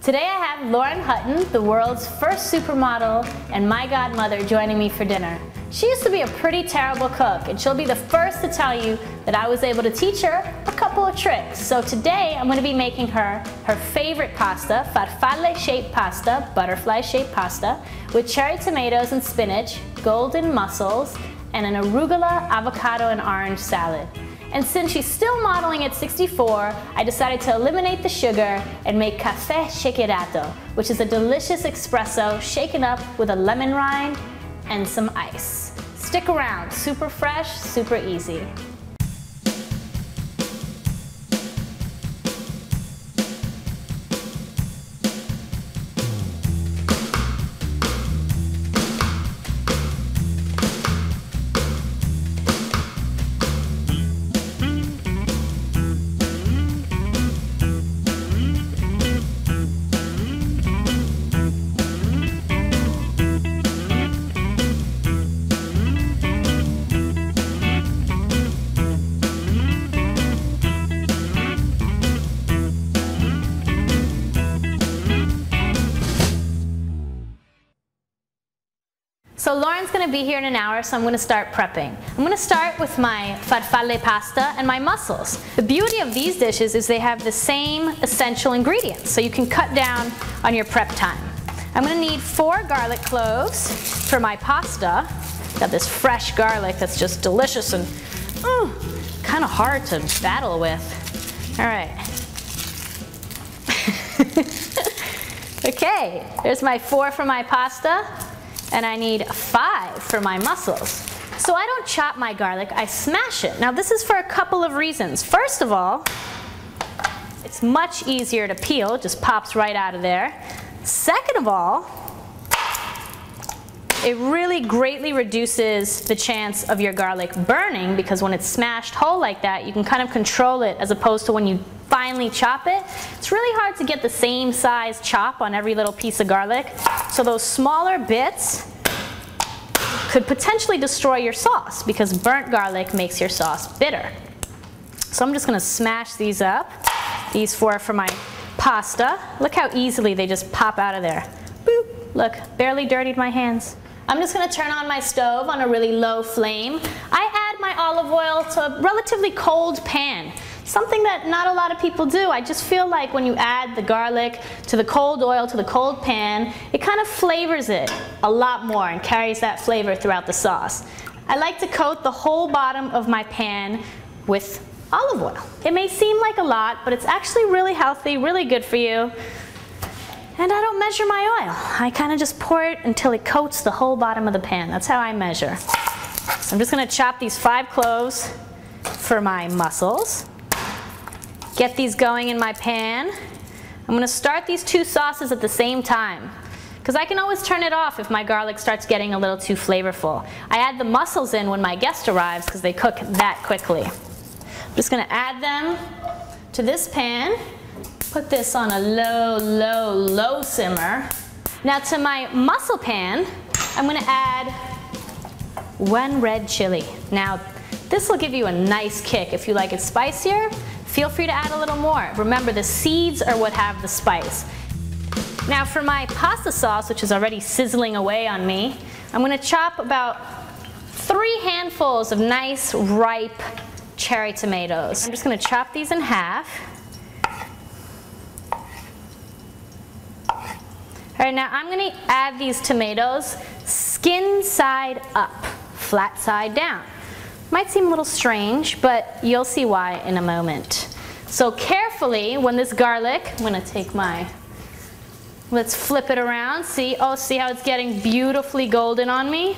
Today I have Lauren Hutton, the world's first supermodel, and my godmother joining me for dinner. She used to be a pretty terrible cook, and she'll be the first to tell you that I was able to teach her a couple of tricks. So today I'm going to be making her favorite pasta, Farfalle Shaped Pasta, butterfly shaped pasta, with cherry tomatoes and spinach, golden mussels, and an arugala, avocado, and orange salad. And since she's still modeling at 64, I decided to eliminate the sugar and make caffè shakerato, which is a delicious espresso shaken up with a lemon rind and some ice. Stick around, super fresh, super easy. So Lauren's going to be here in an hour, so I'm going to start prepping. I'm going to start with my farfalle pasta and my mussels. The beauty of these dishes is they have the same essential ingredients, so you can cut down on your prep time. I'm going to need 4 garlic cloves for my pasta. Got this fresh garlic that's just delicious and kind of hard to battle with. All right. Okay, there's my 4 for my pasta. And I need 5 for my mussels. So I don't chop my garlic, I smash it. Now this is for a couple of reasons. First of all, it's much easier to peel, it just pops right out of there. Second of all, it really greatly reduces the chance of your garlic burning, because when it's smashed whole like that, you can kind of control it, as opposed to when you finely chop it. It's really hard to get the same size chop on every little piece of garlic. So those smaller bits could potentially destroy your sauce, because burnt garlic makes your sauce bitter. So I'm just going to smash these up. These 4 for my pasta. Look how easily they just pop out of there. Boop. Look, barely dirtied my hands. I'm just going to turn on my stove on a really low flame. I add my olive oil to a relatively cold pan. Something that not a lot of people do. I just feel like when you add the garlic to the cold oil, to the cold pan, it kind of flavors it a lot more and carries that flavor throughout the sauce. I like to coat the whole bottom of my pan with olive oil. It may seem like a lot, but it's actually really healthy, really good for you. And I don't measure my oil. I kind of just pour it until it coats the whole bottom of the pan. That's how I measure. So I'm just going to chop these 5 cloves for my mussels. Get these going in my pan. I'm going to start these 2 sauces at the same time, because I can always turn it off if my garlic starts getting a little too flavorful. I add the mussels in when my guest arrives because they cook that quickly. I'm just going to add them to this pan. Put this on a low, low, low simmer. Now to my mussel pan, I'm going to add 1 red chili. Now this will give you a nice kick. If you like it spicier, feel free to add a little more. Remember, the seeds are what have the spice. Now for my pasta sauce, which is already sizzling away on me, I'm going to chop about 3 handfuls of nice, ripe cherry tomatoes. I'm just going to chop these in half. All right, now I'm going to add these tomatoes skin side up, flat side down. Might seem a little strange, but you'll see why in a moment. So carefully, when this garlic, I'm going to take my, let's flip it around. See, see how it's getting beautifully golden on me?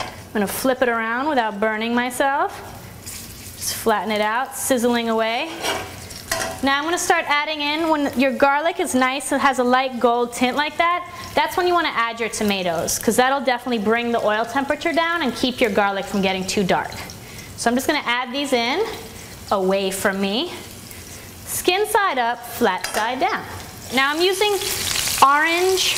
I'm going to flip it around without burning myself. Just flatten it out, sizzling away. Now I'm going to start adding in, when your garlic is nice and has a light gold tint like that, that's when you want to add your tomatoes, because that'll definitely bring the oil temperature down and keep your garlic from getting too dark. So I'm just going to add these in, away from me. Skin side up, flat side down. Now I'm using orange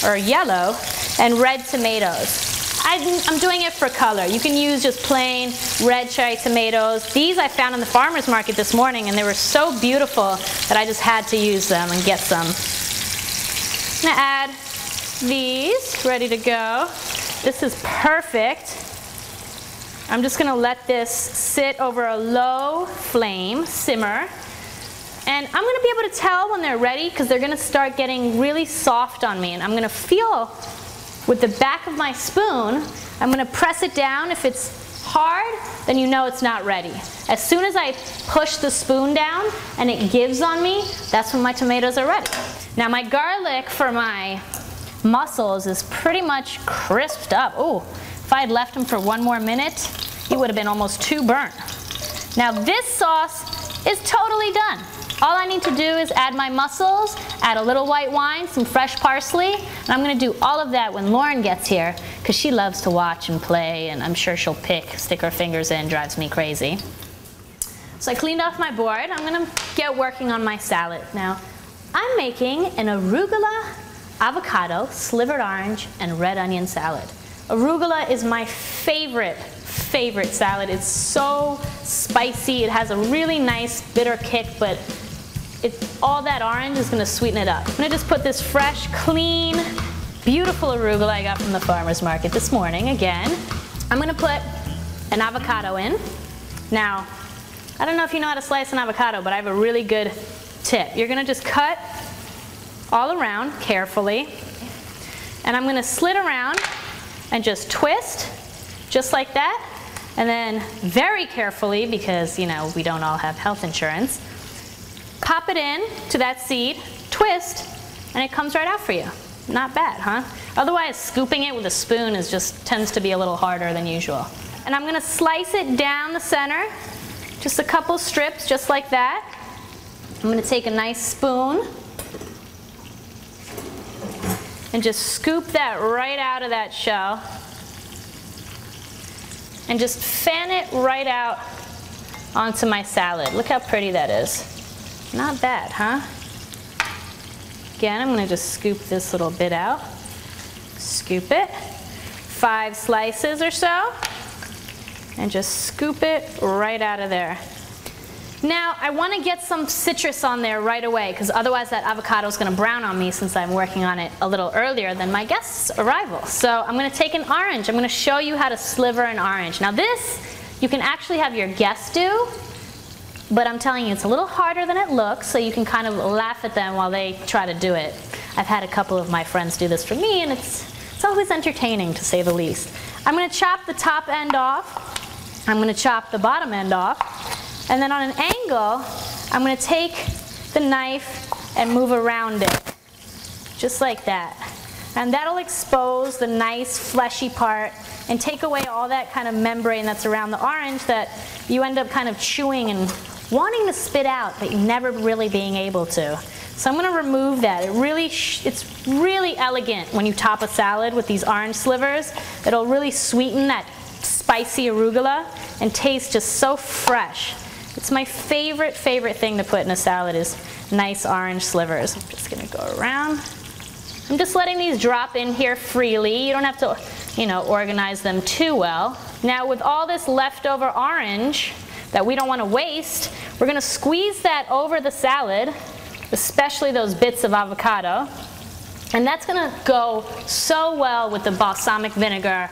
or yellow and red tomatoes. I I'm doing it for color. You can use just plain red cherry tomatoes. These I found in the farmer's market this morning, and they were so beautiful that I just had to use them and get some. I'm gonna add these, ready to go. This is perfect. I'm just gonna let this sit over a low flame, simmer. And I'm gonna be able to tell when they're ready because they're gonna start getting really soft on me. And I'm gonna feel with the back of my spoon, I'm gonna press it down. If it's hard, then you know it's not ready. As soon as I push the spoon down and it gives on me, that's when my tomatoes are ready. Now my garlic for my mussels is pretty much crisped up. Oh, if I had left them for one more minute, he would have been almost too burnt. Now this sauce is totally done. All I need to do is add my mussels, add a little white wine, some fresh parsley, and I'm gonna do all of that when Lauren gets here because she loves to watch and play, and I'm sure she'll stick her fingers in, drives me crazy. So I cleaned off my board. I'm gonna get working on my salad. Now, I'm making an arugula, avocado, slivered orange, and red onion salad. Arugula is my favorite salad. It's so spicy. It has a really nice bitter kick, but all that orange is gonna sweeten it up. I'm gonna just put this fresh, clean, beautiful arugula I got from the farmer's market this morning again. I'm gonna put an avocado in. Now, I don't know if you know how to slice an avocado, but I have a really good tip. You're gonna just cut all around carefully, and I'm gonna slit around and just twist, just like that, and then very carefully, because you know we don't all have health insurance, pop it in to that seed, twist, and it comes right out for you. Not bad, huh? Otherwise, scooping it with a spoon tends to be a little harder than usual. And I'm gonna slice it down the center, just a couple strips, just like that. I'm gonna take a nice spoon and just scoop that right out of that shell and just fan it right out onto my salad. Look how pretty that is. Not bad, huh? Again, I'm gonna just scoop this little bit out. Scoop it, 5 slices or so, and just scoop it right out of there. Now, I want to get some citrus on there right away because otherwise that avocado is going to brown on me since I'm working on it a little earlier than my guest's arrival. So I'm going to take an orange. I'm going to show you how to sliver an orange. Now this, you can actually have your guests do, but I'm telling you, it's a little harder than it looks, so you can kind of laugh at them while they try to do it. I've had a couple of my friends do this for me, and it's always entertaining to say the least. I'm going to chop the top end off. I'm going to chop the bottom end off. And then on an angle, I'm going to take the knife and move around it, just like that. And that'll expose the nice fleshy part and take away all that kind of membrane that's around the orange that you end up kind of chewing and wanting to spit out, but never really being able to. So I'm going to remove that. It's really elegant when you top a salad with these orange slivers. It'll really sweeten that spicy arugula and taste just so fresh. It's my favorite thing to put in a salad is nice orange slivers. I'm just gonna go around. I'm just letting these drop in here freely. You don't have to, organize them too well. Now with all this leftover orange that we don't want to waste, we're gonna squeeze that over the salad, especially those bits of avocado. And that's gonna go so well with the balsamic vinegar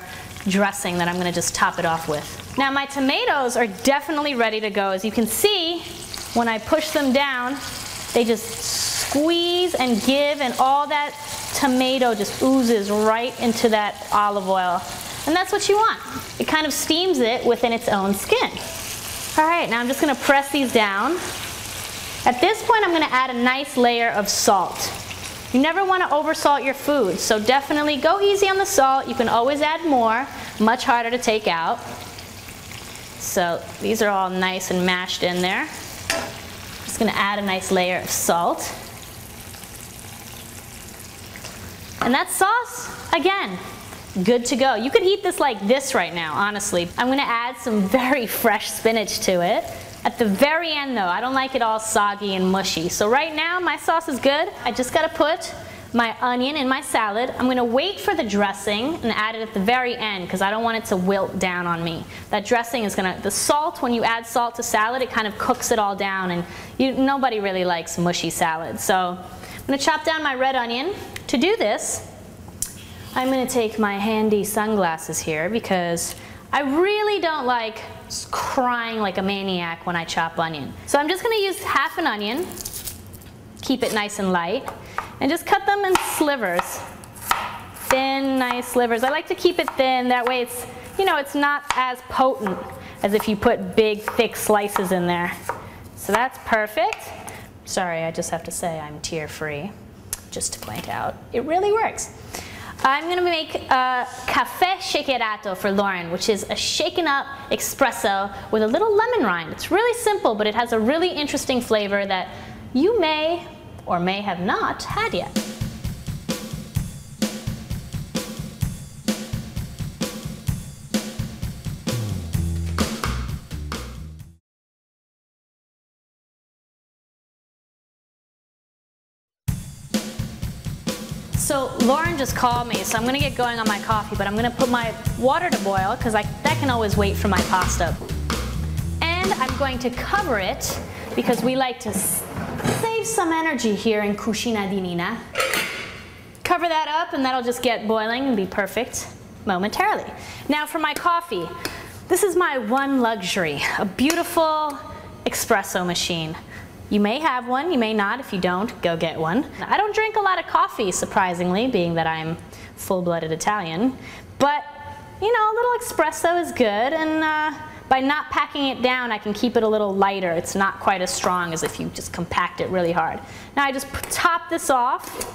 dressing that I'm gonna just top it off with. Now my tomatoes are definitely ready to go. As you can see, when I push them down, they just squeeze and give, and all that tomato just oozes right into that olive oil. And that's what you want. It kind of steams it within its own skin. All right, now I'm just gonna press these down. At this point, I'm gonna add a nice layer of salt. You never wanna oversalt your food, so definitely go easy on the salt. You can always add more, much harder to take out. So these are all nice and mashed in there. Just gonna add a nice layer of salt. And that sauce, again, good to go. You could eat this like this right now, honestly. I'm gonna add some very fresh spinach to it. At the very end though, I don't like it all soggy and mushy. So right now, my sauce is good. I just gotta put my onion in my salad. I'm gonna wait for the dressing and add it at the very end because I don't want it to wilt down on me. That dressing is gonna, the salt, when you add salt to salad, it kind of cooks it all down, and nobody really likes mushy salad. So I'm gonna chop down my red onion. To do this, I'm gonna take my handy sunglasses here because I really don't like crying like a maniac when I chop onion. So I'm just gonna use half an onion, keep it nice and light, and just cut them in slivers. Thin, nice slivers. I like to keep it thin, that way it's, you know, it's not as potent as if you put big, thick slices in there. So that's perfect. Sorry, I just have to say I'm tear-free, just to point out. It really works. I'm gonna make a caffè shakerato for Lauren, which is a shaken up espresso with a little lemon rind. It's really simple, but it has a really interesting flavor that you may or may have not had yet. So Lauren just called me, so I'm gonna get going on my coffee, but I'm gonna put my water to boil because that can always wait for my pasta. And I'm going to cover it because we like to save some energy here in Cucina di Nina. Cover that up and that'll just get boiling and be perfect momentarily. Now for my coffee, this is my one luxury, a beautiful espresso machine. You may have one, you may not. If you don't, go get one. I don't drink a lot of coffee, surprisingly, being that I'm full-blooded Italian. But, you know, a little espresso is good, and by not packing it down, I can keep it a little lighter. It's not quite as strong as if you just compact it really hard. Now I just top this off.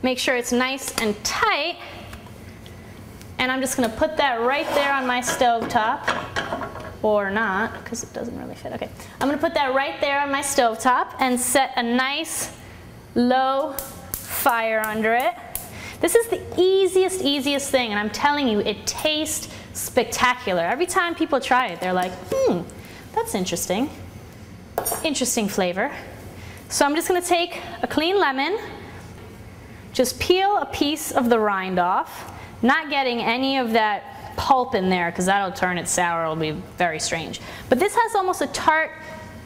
Make sure it's nice and tight. And I'm just gonna put that right there on my stovetop. Or not, because it doesn't really fit. Okay, I'm gonna put that right there on my stovetop and set a nice low fire under it. This is the easiest thing, and I'm telling you, it tastes spectacular. Every time people try it, they're like, that's interesting. Interesting flavor. So I'm just gonna take a clean lemon, just peel a piece of the rind off, not getting any of that pulp in there because that'll turn it sour. It'll be very strange. But this has almost a tart,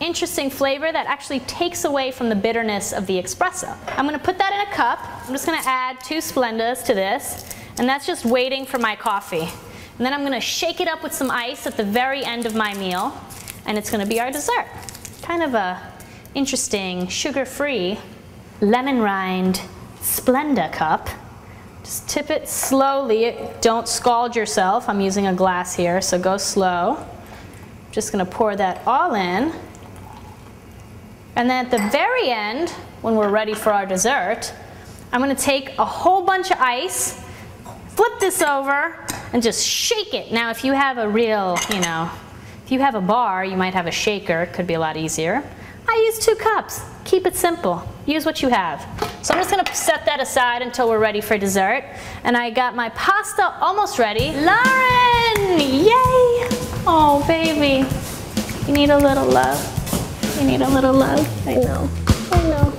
interesting flavor that actually takes away from the bitterness of the espresso. I'm going to put that in a cup. I'm just going to add 2 Splendas to this, and that's just waiting for my coffee. And then I'm going to shake it up with some ice at the very end of my meal, and it's going to be our dessert. Kind of a interesting sugar-free lemon rind Splenda cup. Just tip it slowly, don't scald yourself. I'm using a glass here, so go slow. Just gonna pour that all in. And then at the very end, when we're ready for our dessert, I'm gonna take a whole bunch of ice, flip this over, and just shake it. Now if you have a real, if you have a bar, you might have a shaker, it could be a lot easier. I use 2 cups. Keep it simple. Use what you have. So I'm just going to set that aside until we're ready for dessert. And I got my pasta almost ready. Lauren! Yay! Oh, baby. You need a little love. You need a little love. I know. I know.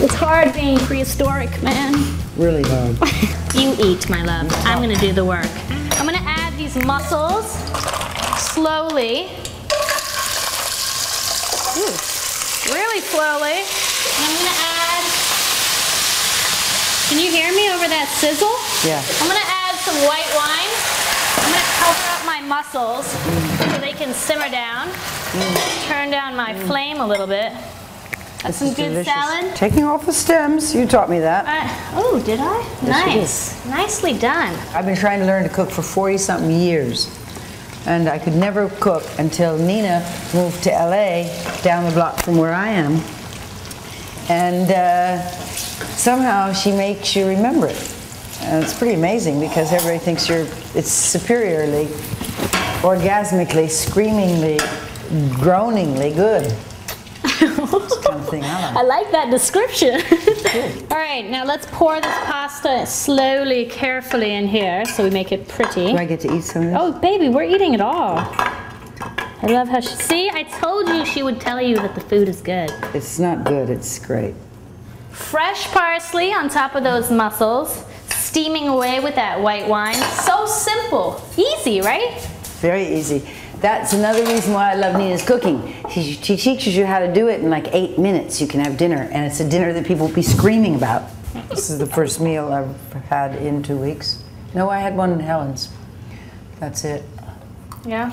It's hard being prehistoric, man. Really hard. You eat, my love. I'm going to do the work. I'm going to add these mussels slowly. Ooh. Really slowly. And I'm gonna add, can you hear me over that sizzle? Yeah. I'm gonna add some white wine. I'm gonna cover up my mussels so they can simmer down. Turn down my flame a little bit. That's some good delicious salad. Taking off the stems, you taught me that. Oh, did I? Yes, nice. Nicely done. I've been trying to learn to cook for 40-something years. And I could never cook until Nina moved to LA, down the block from where I am. And somehow she makes you remember it. And it's pretty amazing because everybody thinks it's superiorly, orgasmically, screamingly, groaningly good. It's the kind of thing I like. I like that description. All right, now let's pour this pasta slowly, carefully in here so we make it pretty. Do I get to eat some of this? Oh, baby, we're eating it all. I love how see, I told you she would tell you that the food is good. It's not good, it's great. fresh parsley on top of those mussels, steaming away with that white wine. So simple, easy, right? Very easy. That's another reason why I love Nina's cooking. She teaches you how to do it in like 8 minutes. You can have dinner, and it's a dinner that people will be screaming about. This is the first meal I've had in 2 weeks. No, I had one in Helen's. That's it. Yeah.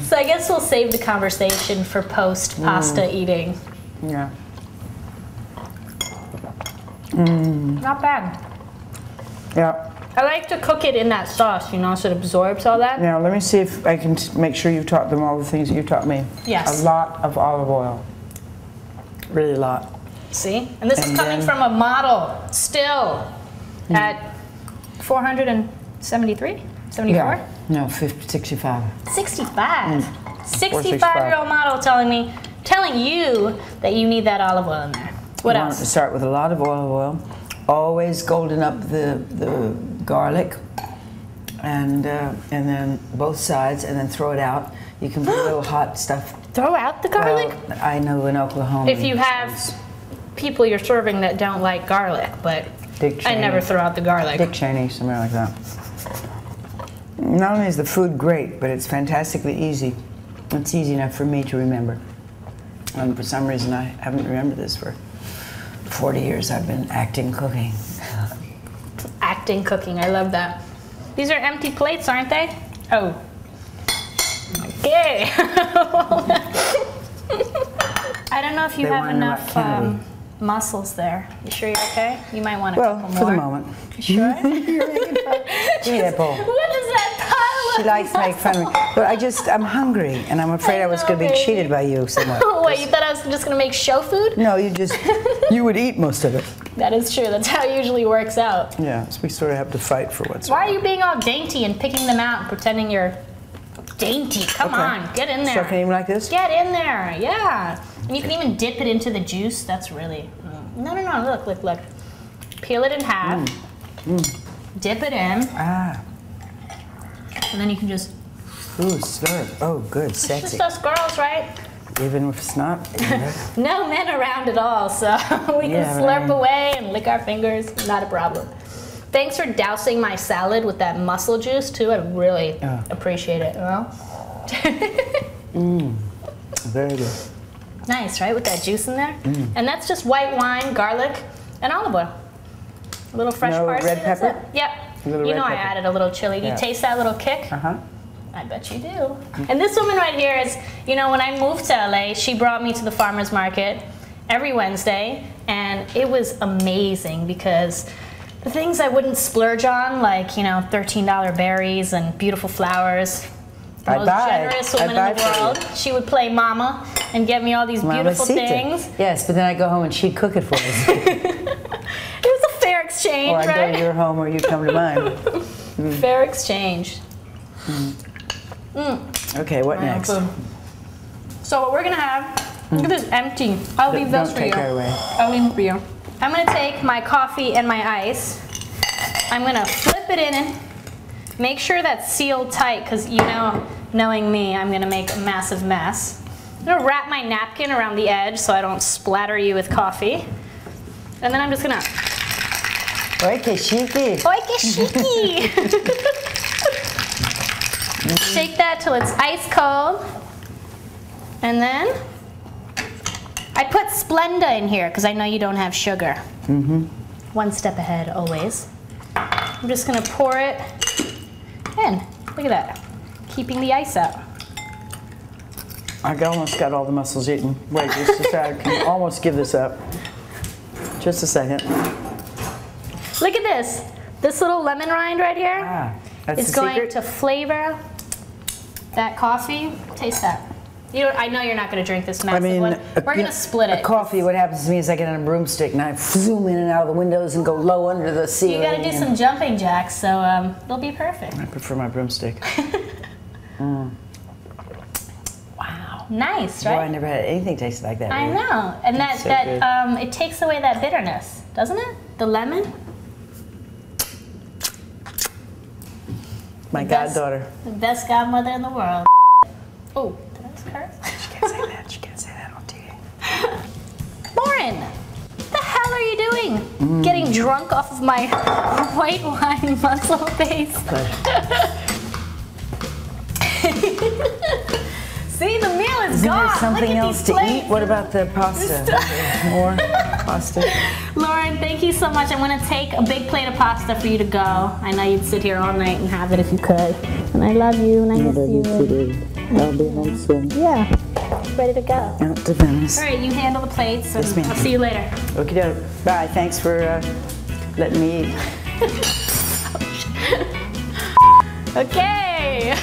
So I guess we'll save the conversation for post pasta eating. Yeah. Not bad. Yeah. I like to cook it in that sauce, you know, so it absorbs all that. Now, let me see if I can make sure you've taught them all the things that you taught me. Yes. A lot of olive oil. Really a lot. See? And this is coming from a model still at 473? 74? Yeah. No, 65. 65. 65-year-old model telling you that you need that olive oil in there. What else? To start with a lot of olive oil. Always golden up the garlic, and then both sides, and then throw it out. You can put a little hot stuff. Throw out the garlic? Well, I know in Oklahoma. If you have people you're serving that don't like garlic, but I never throw out the garlic. Dick Cheney, something like that. Not only is the food great, but it's fantastically easy. It's easy enough for me to remember. And for some reason, I haven't remembered this for 40 years. I've been acting cooking. Acting cooking, I love that. These are empty plates, aren't they? Oh. Okay. I don't know if you have enough mussels there. You sure you're okay? You might want a couple more. Well, for the moment. You sure? Give me that bowl. What is that pile She likes to make fun of me. But I'm hungry, and I'm afraid I was going to be cheated by you somewhat. Wait, you thought I was just going to make show food? No, you would eat most of it. That is true. That's how it usually works out. Yeah, so we sort of have to fight for what's Why are you being all dainty and picking them out and pretending you're dainty? Come on, get in there. So I can even like this? Get in there, yeah. And you can even dip it into the juice. That's really... No, look. Peel it in half. Dip it in. Ah. And then you can just... Ooh, slurp. Oh, good, sexy. It's just us girls, right? Even if it's not. No men around at all, so we can slurp away and lick our fingers. Not a problem. Thanks for dousing my salad with that mussel juice, too. I really appreciate it. Very good. Nice, right? With that juice in there. And that's just white wine, garlic, and olive oil. A little fresh parsley. Red pepper? Yep. You know I added a little chili. Do you taste that little kick? Uh-huh. I bet you do. And this woman right here is, you know, when I moved to LA, she brought me to the farmer's market every Wednesday, and it was amazing because the things I wouldn't splurge on, like, you know, $13 berries and beautiful flowers, the most generous woman in the world. She would play mama and get me all these beautiful things. Yes, but then I go home and she'd cook it for us. It was a fair exchange, or right? I go to your home or you come to mine. Fair exchange. Okay, what next? So what we're gonna have, look at this empty. I'll leave those for you. Don't take that away. I'll leave them for you. I'm gonna take my coffee and my ice. I'm gonna flip it in and make sure that's sealed tight, because you know, knowing me, I'm gonna make a massive mess. I'm gonna wrap my napkin around the edge so I don't splatter you with coffee. And then I'm just gonna... Oi, que chique. Oi, que chique. Shake that till it's ice cold. And then I put Splenda in here because I know you don't have sugar. One step ahead always. I'm just gonna pour it in. Look at that. Keeping the ice out. I almost got all the mussels eaten. Wait, just a second. I can almost give this up. Just a second. Look at this. This little lemon rind right here is going to flavor that coffee. Taste that. I know you're not going to drink this massive one. We're going to split it. Coffee, what happens to me is I get on a broomstick and I zoom in and out of the windows and go low under the ceiling. You got to do some jumping jacks, so it'll be perfect. I prefer my broomstick. Wow. Nice, right? Boy, I never had anything taste like that. I know. And that it takes away that bitterness, doesn't it? The lemon? My goddaughter. The best godmother in the world. Oh, did I just curse? She can't say that. She can't say that on TV. drunk off of my white wine mussel paste. See, the meal is Isn't gone. there something Look at else these to plates. eat? What about the pasta? More pasta? Lauren, thank you so much. I'm gonna take a big plate of pasta for you to go. I know you'd sit here all night and have it if you could. And I love you and I miss you. I'll be home soon. Yeah, ready to go. Out to Venice. All right, you handle the plates and Yes, ma'am. I'll see you later. Okie doke. Bye. Thanks for letting me eat. Okay.